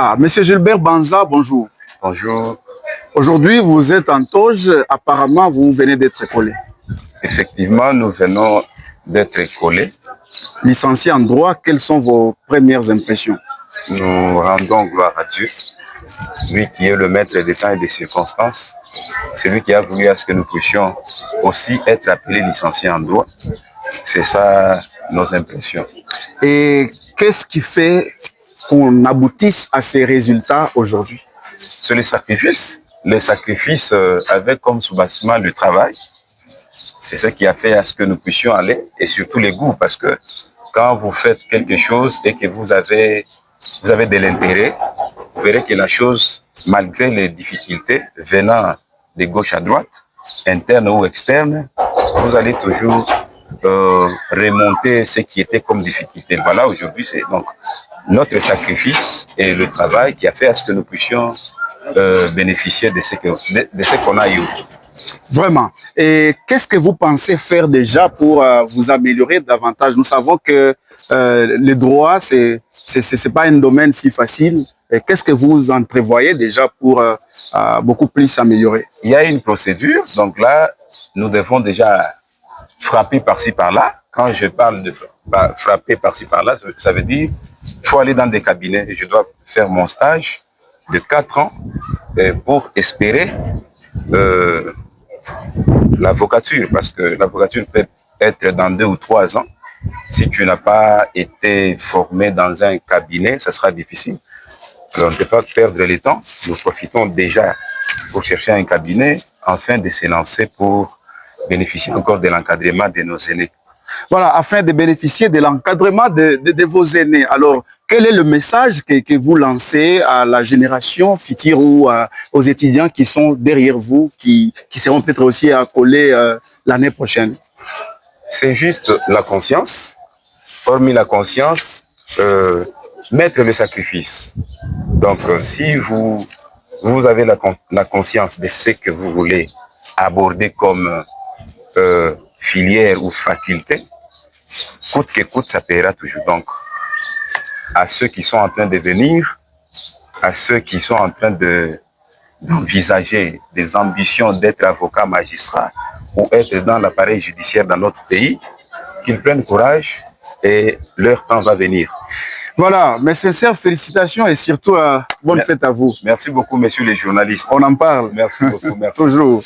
Ah, Monsieur Gilbert Banza, bonjour. Bonjour. Aujourd'hui, vous êtes en toge. Apparemment, vous venez d'être collé. Effectivement, nous venons d'être collés. Licencié en droit, quelles sont vos premières impressions? Nous rendons gloire à Dieu, lui qui est le maître des temps et des circonstances. C'est lui qui a voulu à ce que nous puissions aussi être appelés licenciés en droit. C'est ça nos impressions. Et qu'est-ce qui fait qu'on aboutisse à ces résultats aujourd'hui? C'est le sacrifice. Le sacrifice avec comme sous-bassement le travail. C'est ce qui a fait à ce que nous puissions aller, et surtout les goûts, parce que quand vous faites quelque chose et que vous avez de l'intérêt, vous verrez que la chose, malgré les difficultés venant de gauche à droite, interne ou externe, vous allez toujours remonter ce qui était comme difficulté. Voilà, aujourd'hui, c'est donc notre sacrifice et le travail qui a fait à ce que nous puissions bénéficier de ce qu'on a eu aujourd'hui. Vraiment. Et qu'est-ce que vous pensez faire déjà pour vous améliorer davantage? Nous savons que le droit, c'est pas un domaine si facile. Qu'est-ce que vous en prévoyez déjà pour beaucoup plus s'améliorer? Il y a une procédure. Donc là, nous devons déjà frapper par-ci par-là. Quand je parle de frapper par-ci par-là, ça veut dire qu'il faut aller dans des cabinets. Je dois faire mon stage de 4 ans pour espérer l'avocature, parce que l'avocature peut être dans 2 ou 3 ans. Si tu n'as pas été formé dans un cabinet, ça sera difficile. On ne peut pas perdre le temps. Nous profitons déjà pour chercher un cabinet afin de se lancer pour bénéficier encore de l'encadrement de nos aînés. Voilà, afin de bénéficier de l'encadrement de vos aînés. Alors, quel est le message que vous lancez à la génération future ou aux étudiants qui sont derrière vous, qui seront peut-être aussi accolés l'année prochaine? C'est juste la conscience. Hormis la conscience, mettre le sacrifice. Donc, si vous avez la conscience de ce que vous voulez aborder comme filière ou faculté, coûte que coûte, ça paiera toujours. Donc, à ceux qui sont en train de venir, à ceux qui sont en train d'envisager des ambitions d'être avocat, magistrat ou être dans l'appareil judiciaire dans notre pays, qu'ils prennent courage et leur temps va venir. Voilà, mes sincères félicitations et surtout bonne fête à vous. Merci beaucoup, messieurs les journalistes. On en parle. Merci beaucoup. Merci. Toujours.